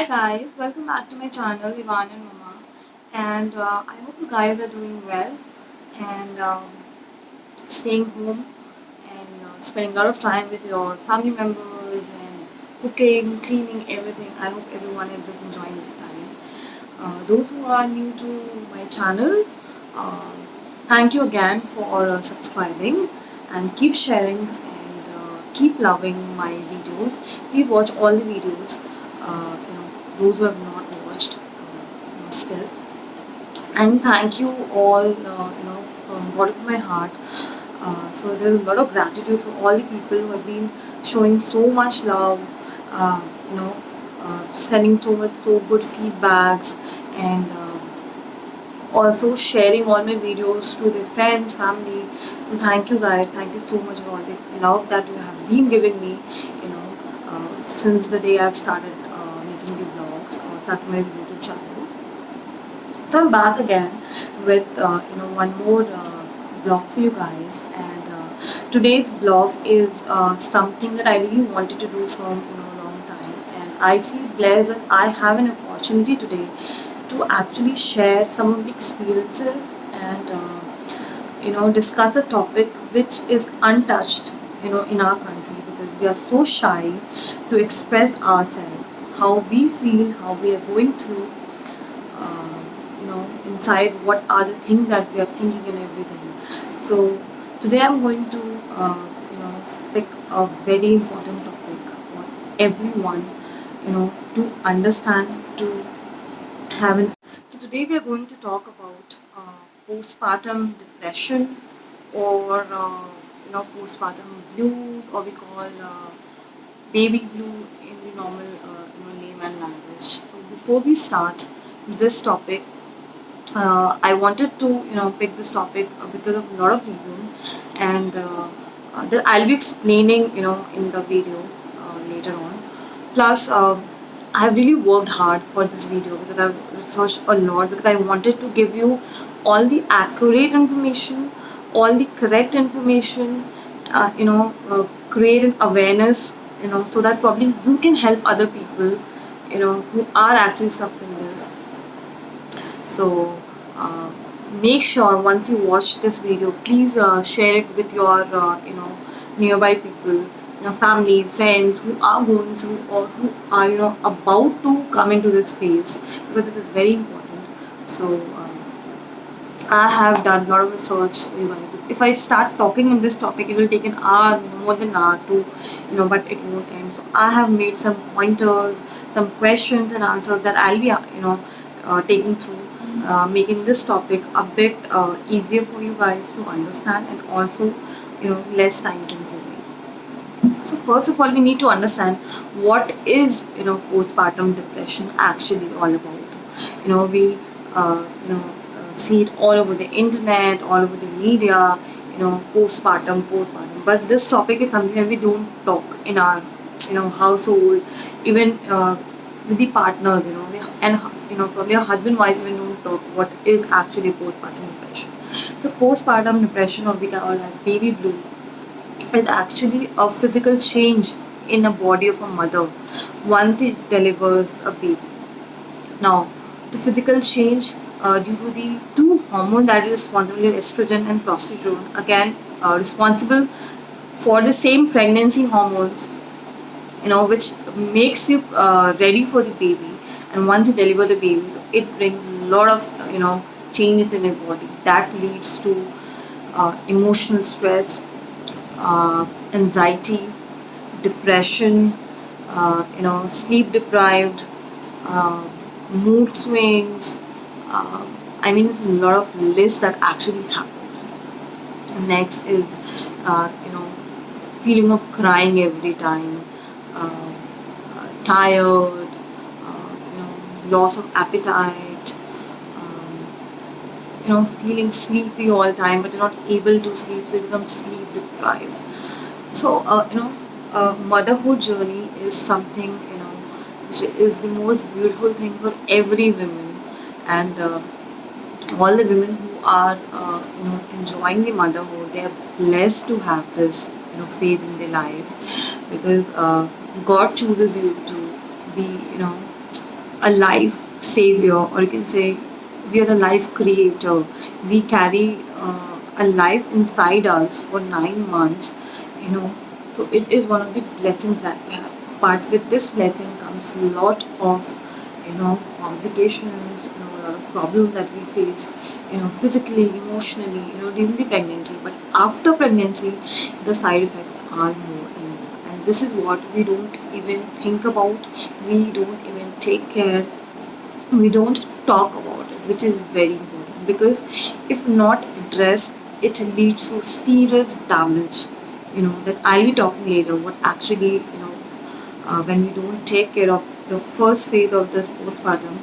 Hi guys, welcome back to my channel Ivan and Mama, and I hope you guys are doing well and staying home and spending a lot of time with your family members and cooking, cleaning, everything. I hope everyone is just enjoying this time. Those who are new to my channel, uh, thank you again for subscribing and keep sharing and keep loving my videos. Please watch all the videos. Those who have not watched, still. And thank you all, from bottom of my heart. So there's a lot of gratitude for all the people who have been showing so much love, uh, sending so good feedbacks, and also sharing all my videos to their friends, family. So thank you guys. Thank you so much for all the love that you have been giving me. Since the day I've started making the vlogs or started my YouTube channel. So I'm back again with one more blog for you guys, and today's blog is something that I really wanted to do from a long time, and I feel blessed that I have an opportunity today to actually share some of the experiences and discuss a topic which is untouched in our country, because we are so shy to express ourselves, how we feel, how we are going through, inside what are the things that we are thinking and everything. So today I'm going to pick a very important topic for everyone, to understand, to have an. So today we are going to talk about postpartum depression, or postpartum blues, or we call baby blue in the normal layman language. So before we start this topic, I wanted to pick this topic because of a lot of reasons, and that I'll be explaining in the video later on. Plus, I have really worked hard for this video because I've researched a lot, because I wanted to give you all the accurate information, all the correct information, create an awareness, so that probably you can help other people, who are actually suffering this. So uh, make sure once you watch this video, please share it with your nearby people, family, friends who are going through, or who are about to come into this phase, because it is very important. So I have done a lot of research for you guys. If I start talking on this topic, it will take an hour, more than an hour to, but it won't end. So I have made some pointers, some questions and answers that I'll be, taking through, making this topic a bit easier for you guys to understand, and also, less time consuming. So first of all, we need to understand what is postpartum depression actually all about. We see it all over the internet, all over the media. Postpartum. But this topic is something that we don't talk in our household, even with the partners. And probably a husband wife even don't talk what is actually postpartum depression. So postpartum depression, or we call it baby blue, is actually a physical change in a body of a mother once it delivers a baby. Now, the physical change due to the two hormones that is responsible, estrogen and progesterone, again responsible for the same pregnancy hormones, which makes you ready for the baby. And once you deliver the baby, it brings a lot of changes in your body that leads to emotional stress, anxiety, depression, sleep deprived, uh, mood swings. Uh, I mean, it's a lot of lists that actually happens. Next is, feeling of crying every time, tired, loss of appetite, feeling sleepy all the time, but you're not able to sleep, so you become sleep deprived. So, motherhood journey is something, which is the most beautiful thing for every woman, and all the women who are, enjoying the motherhood, they are blessed to have this, phase in their life, because God chooses you to be, a life savior, or you can say we are the life creator. We carry a life inside us for 9 months, you know. So it is one of the blessings that we have. But with this blessing comes a lot of, complications, a lot of problems that we face, physically, emotionally, during the pregnancy. But after pregnancy, the side effects are more and more. And this is what we don't even think about. We don't even take care. We don't talk about it, which is very important, because if not addressed, it leads to serious damage. That I'll be talking later. What actually, when we don't take care of the first phase of this postpartum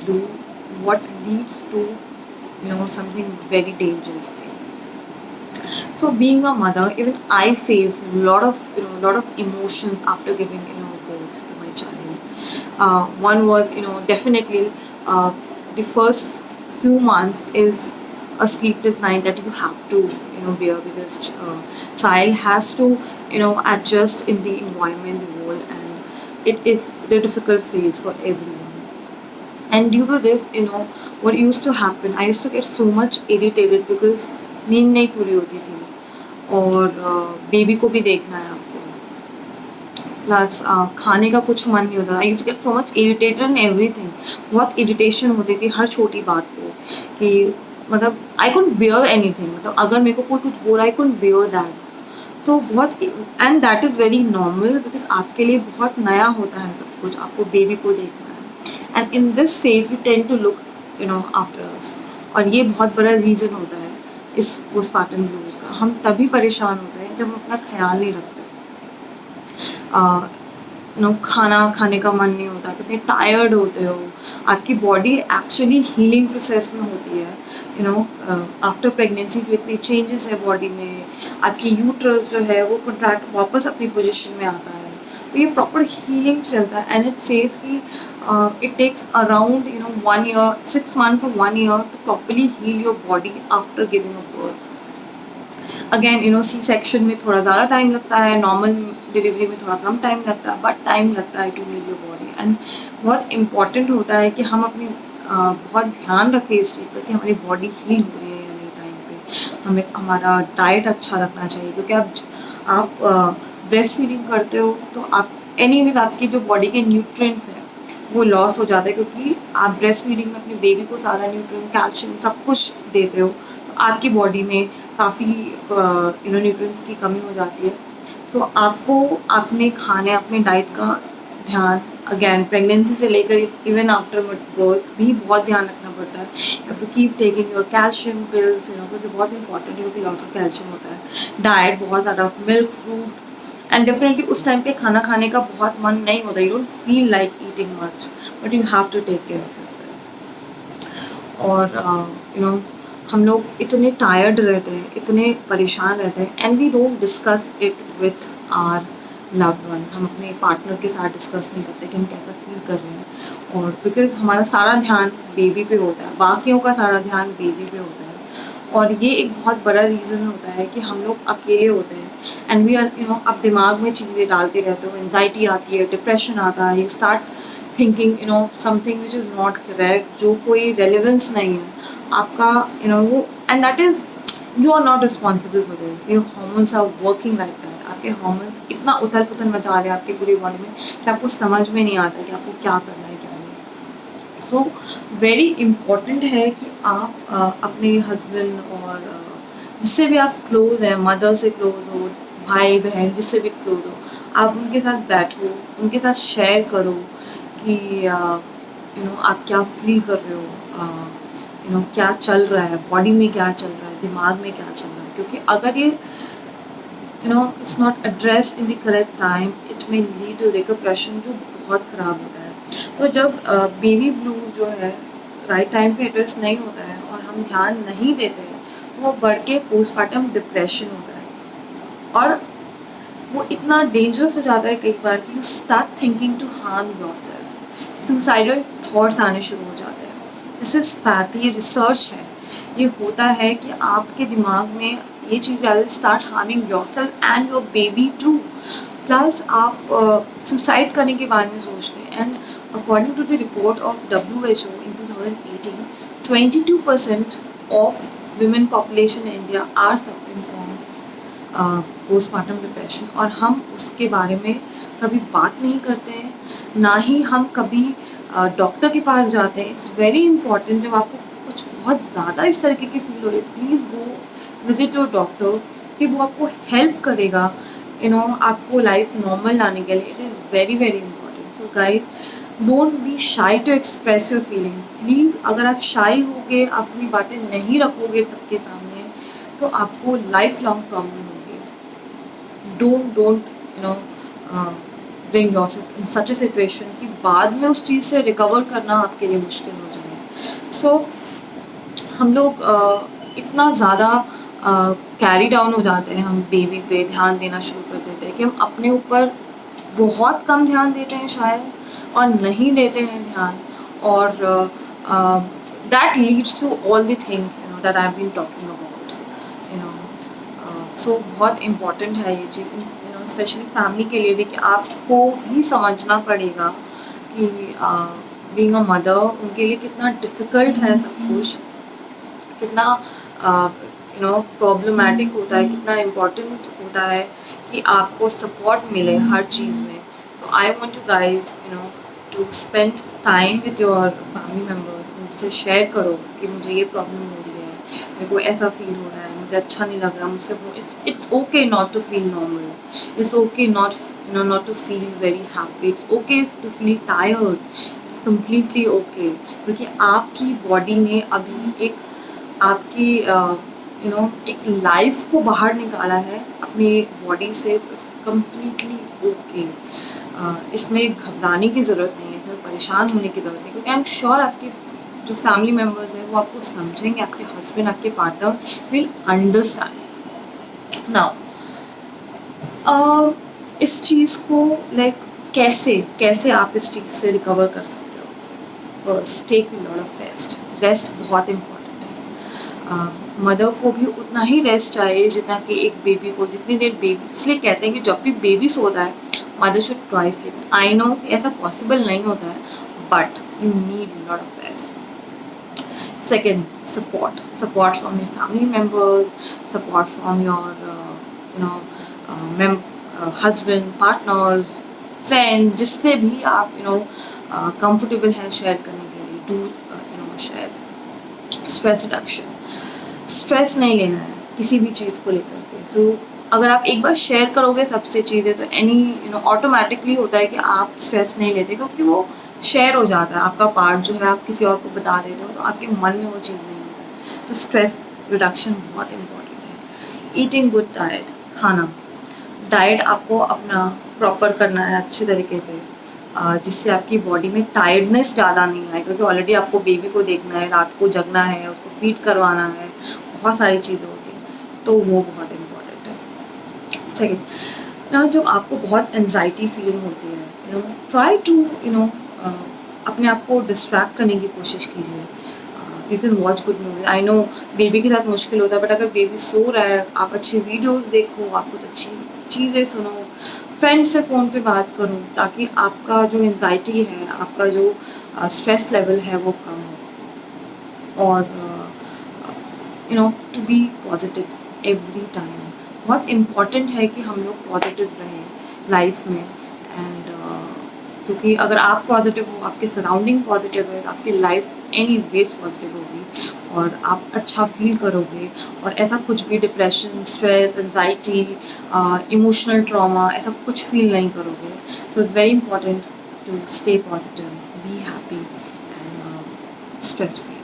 blue, what leads to something very dangerous thing. So being a mother, even I face a lot of emotions after giving birth to my child. One was definitely the first few months is a sleepless night that you have to bear, because child has to adjust in the environment, the world, and it is the difficult phase for everyone. And due to this, what used to happen, I used to get so much irritated because नींद नहीं पूरी होती थी, और baby को भी देखना है आपको, प्लस खाने का कुछ मन नहीं होता। I used to get so much irritated and everything. बहुत इरिटेशन होती थी हर छोटी बात पे, कि मतलब आई कुडंट बियर एनीथिंग, मतलब अगर मेरे को कोई कुछ बोल रहा है, आई कुडंट बियर दैट। तो बहुत, and that is very normal, because आपके लिए बहुत नया होता है सब कुछ, आपको बेबी को देखना है, and in this phase we tend to look after us. और ये बहुत बड़ा रीज़न होता है इस पोस्टपार्टम ब्लूज का। हम तभी परेशान होते हैं जब हम अपना ख्याल नहीं रखते। खाना खाने का मन नहीं होता, कितने टायर्ड होते हो, आपकी बॉडी एक्चुअली हीलिंग प्रोसेस में होती है। आफ्टर प्रेगनेंसी जो इतने चेंजेस है बॉडी में, आपकी यूट्रस जो है वो कंट्रैक्ट वापस अपनी पोजीशन में आता है, तो ये प्रॉपर हीलिंग चलता है। एंड इट सेज कि it takes around 1 year, 6 months to 1 year to properly heal your body after giving a birth. Again C section में थोड़ा ज़्यादा टाइम लगता है, नॉर्मल डिलीवरी में थोड़ा कम टाइम लगता है, बट टाइम लगता है to heal your body. And बहुत इम्पॉर्टेंट होता है कि हम अपनी बहुत ध्यान रखें इस चीज़ पर कि हमारी बॉडी हील हो रही है या नहीं टाइम पे। हमें हमारा डाइट अच्छा रखना चाहिए, क्योंकि आप ब्रेस्ट फीडिंग करते हो तो आप एनीवेज आपकी जो बॉडी के न्यूट्रिएंट्स हैं वो लॉस हो जाता है, क्योंकि आप ब्रेस्ट फीडिंग में अपने बेबी को सारा न्यूट्रिएंट, कैल्शियम सब कुछ देते हो, तो आपकी बॉडी में काफ़ी न्यूट्रिएंट्स की कमी हो जाती है। तो आपको अपने खाने, अपने डाइट का ध्यान, अगेन प्रेगनेंसी से लेकर इवन आफ्टर बर्थ भी बहुत ध्यान रखना पड़ता है। You have to keep taking your calcium pills, क्योंकि बहुत इंपॉर्टेंट है, क्योंकि लॉस ऑफ कैल्शियम होता है। डाइट बहुत ज़्यादा, मिल्क, फ्रूट, एंड डेफिनेटली उस टाइम पे खाना खाने का बहुत मन नहीं होता, you don't feel like eating much, but you have to take care of yourself. और हम लोग इतने टायर्ड रहते हैं, इतने परेशान रहते हैं, and we don't discuss it with our loved one. हम अपने पार्टनर के साथ डिस्कस नहीं करते कि हम कैसा फील कर रहे हैं, और बिकॉज हमारा सारा ध्यान बेबी पे होता है, बाकियों का सारा ध्यान बेबी पे होता है। और ये एक बहुत बड़ा रीज़न होता है कि हम लोग अकेले होते हैं, एंड वी आर अब दिमाग में चीज़ें डालते रहते हो, एंजाइटी आती है, डिप्रेशन आता है, you start thinking something which is not correct, जो कोई रेलिवेंस नहीं है आपका, वो, and that is you are not responsible for this, your hormones are working like that. आपके हार्मोन्स इतना उथल पुथल मचा रहे हैं आपकी पूरी बॉडी में कि आपको समझ में नहीं आता कि आपको क्या करना है, क्या नहीं। तो वेरी इम्पॉर्टेंट है कि आप अपने हस्बैंड और जिससे भी आप क्लोज हैं, मदर से क्लोज हो, भाई बहन जिससे भी क्लोज हो, आप उनके साथ बैठो, उनके साथ शेयर करो कि आप क्या फील कर रहे हो, क्या चल रहा है, बॉडी में क्या चल रहा है, दिमाग में क्या चल रहा है। क्योंकि अगर ये it's not address in the correct time, it may lead to depression, जो बहुत ख़राब होता है। तो जब बेबी ब्लू जो है राइट टाइम पे एड्रेस नहीं होता है और हम ध्यान नहीं देते हैं, वो बढ़ के पोस्टपार्टम डिप्रेशन होता है, और वो इतना डेंजरस हो जाता है कई बार कि you start thinking to harm yourself, suicidal thoughts आने शुरू हो जाते हैं। दिस इज़ फैक्ट, ये रिसर्च है, ये होता है कि आपके दिमाग में ये चीज़ start harming yourself and your baby too, plus आप सुसाइड करने के बारे में सोचते हैं, and According to the report of WHO in 2018, 22% of women population in India are suffering from postpartum depression, और हम उसके बारे में कभी बात नहीं करते हैं, ना ही हम कभी डॉक्टर के पास जाते हैं. इट्स वेरी इंपॉर्टेंट, जब आपको कुछ बहुत ज़्यादा इस तरीके की फील हो रही है, please go visit your doctor, कि वो आपको हेल्प करेगा आपको लाइफ नॉर्मल लाने के लिए. It is very very important. So guys, don't be shy to express your feeling. Please, अगर आप शाई होगे, अपनी बातें नहीं रखोगे सबके सामने, तो आपको लाइफ लॉन्ग प्रॉब्लम होगी. Don't bring yourself in such a situation कि बाद में उस चीज़ से रिकवर करना आपके लिए मुश्किल हो जाए. सो हम लोग इतना ज़्यादा कैरी डाउन हो जाते हैं, हम बेबी पे ध्यान देना शुरू कर देते हैं कि हम अपने ऊपर बहुत कम ध्यान देते हैं शायद, और नहीं देते हैं ध्यान, और that leads to all the things that I have been talking about. So बहुत इम्पॉर्टेंट है ये चीज़, स्पेशली फैमिली के लिए भी, कि आपको भी समझना पड़ेगा कि बीइंग अ मदर उनके लिए कितना डिफ़िकल्ट है सब कुछ, कितना प्रॉब्लमैटिक होता है, कितना इम्पॉर्टेंट होता है कि आपको सपोर्ट मिले हर चीज़ में. So I want you guys to spend time with your family members. उनसे शेयर करो कि मुझे ये प्रॉब्लम हो रही है, मेरे को ऐसा फील हो रहा है, मुझे अच्छा नहीं लग रहा, मुझसे it's okay not to feel normal. It's okay not to feel very happy. It's okay to feel tired. It's completely okay. क्योंकि आपकी बॉडी ने अभी एक आपकी एक लाइफ को बाहर निकाला है अपनी बॉडी से. तो इट्स कम्प्लीटली ओके. इसमें घबराने की ज़रूरत नहीं है, इसमें परेशान होने की ज़रूरत नहीं, क्योंकि आई एम श्योर आपके जो फैमिली मेम्बर्स हैं वो आपको समझेंगे, आपके हस्बैंड, आपके पार्टनर विल अंडरस्टैंड. नाउ इस चीज़ को कैसे आप इस चीज़ से रिकवर कर सकते हो. First, take a lot of rest. Rest बहुत इम्पॉर्टेंट है. मदर को भी उतना ही रेस्ट चाहिए जितना कि एक बेबी को. जितनी देर बेबी, इसलिए कहते हैं कि जब भी बेबी सोता है, mother should try sleep. I know कि ऐसा पॉसिबल नहीं होता है, but you need lot of rest. Second, support from your family members, support from your husband, partners, friends, जिससे भी आप कंफर्टेबल हैं शेयर करने के लिए. Do share. Stress reduction. Stress नहीं लेना है किसी भी चीज़ को लेकर के. तो अगर आप एक बार शेयर करोगे सबसे चीज़ें, तो ऑटोमेटिकली होता है कि आप स्ट्रेस नहीं लेते, क्योंकि वो शेयर हो जाता है. आपका पार्ट जो है आप किसी और को बता देते हो, तो आपके मन में वो चीज़ नहीं होता है. तो स्ट्रेस रिडक्शन बहुत इम्पोर्टेंट है. Eating good diet. खाना, डाइट आपको अपना प्रॉपर करना है अच्छे तरीके से, जिससे आपकी बॉडी में टायर्डनेस ज़्यादा नहीं आए, क्योंकि ऑलरेडी आपको बेबी को देखना है, रात को जगना है, उसको फीड करवाना है, बहुत सारी चीज़ें होती हैं, तो वो बहुत इम्पोर्टेंट है. सेकेंड, जो आपको बहुत एनजाइटी फीलिंग होती है, ट्राई टू अपने आप को डिस्ट्रैक्ट करने की कोशिश कीजिए. You can watch good movie. I know baby के साथ मुश्किल होता है, बट अगर बेबी सो रहा है, आप अच्छी वीडियोस देखो, आप कुछ अच्छी चीज़ें सुनो, फ्रेंड से फ़ोन पे बात करो, ताकि आपका जो एंजाइटी है, आपका जो स्ट्रेस लेवल है वो कम हो. और to be positive every time. बहुत इम्पॉर्टेंट है कि हम लोग पॉजिटिव रहें लाइफ में. एंड क्योंकि अगर आप पॉजिटिव हो, आपके सराउंडिंग पॉजिटिव है, तो आपकी लाइफ एनी वेज पॉजिटिव होगी और आप अच्छा फील करोगे. और ऐसा कुछ भी depression, stress, anxiety, emotional trauma, ऐसा कुछ फील नहीं करोगे. तो it's very important to stay positive, be happy and stress free.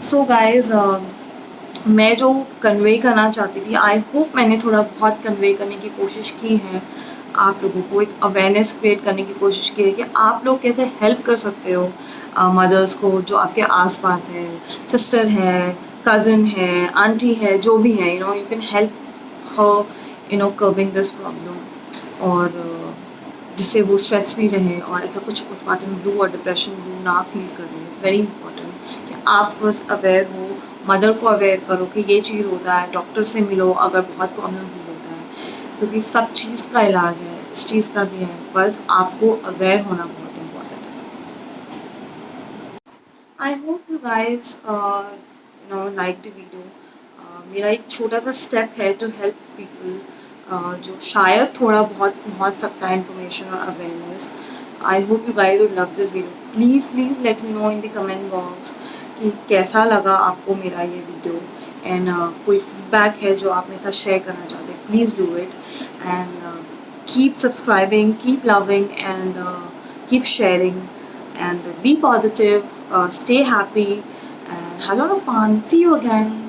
So guys, मैं जो कन्वे करना चाहती थी, आई होप मैंने थोड़ा बहुत कन्वे करने की कोशिश की है. आप लोगों को एक अवेयरनेस क्रिएट करने की कोशिश की है कि आप लोग कैसे हेल्प कर सकते हो मदर्स को जो आपके आसपास है. सिस्टर है, कज़न है, आंटी है, जो भी है, you can help her curbing this problem. और जिससे वो स्ट्रेस फ्री रहे और ऐसा कुछ पोस्टमार्टम ब्लू और डिप्रेशन ब्लू ना फील करें. इट्स वेरी इंपॉर्टेंट कि आप फर्स्ट अवेयर हो, मदर को अवेयर करो कि ये चीज़ होता है, डॉक्टर से मिलो अगर बहुत प्रॉब्लम फील होता है, क्योंकि सब चीज़ का इलाज है. इस चीज़ का भी है, बस आपको अवेयर होना बहुत इम्पोर्टेंट है। I hope you guys like the video. मेरा एक छोटा सा स्टेप है टू हेल्प पीपल जो शायद थोड़ा बहुत पहुंच सकता है इन्फॉर्मेशन और awareness. I hope you guys would love this video. Please please let me know in the comment box कि कैसा लगा आपको मेरा ये वीडियो, एंड कोई फीडबैक है जो आप मेरे साथ शेयर करना चाहते हैं, please do it. And keep subscribing, keep loving, and keep sharing. And be positive, stay happy, and have a lot of fun. See you again.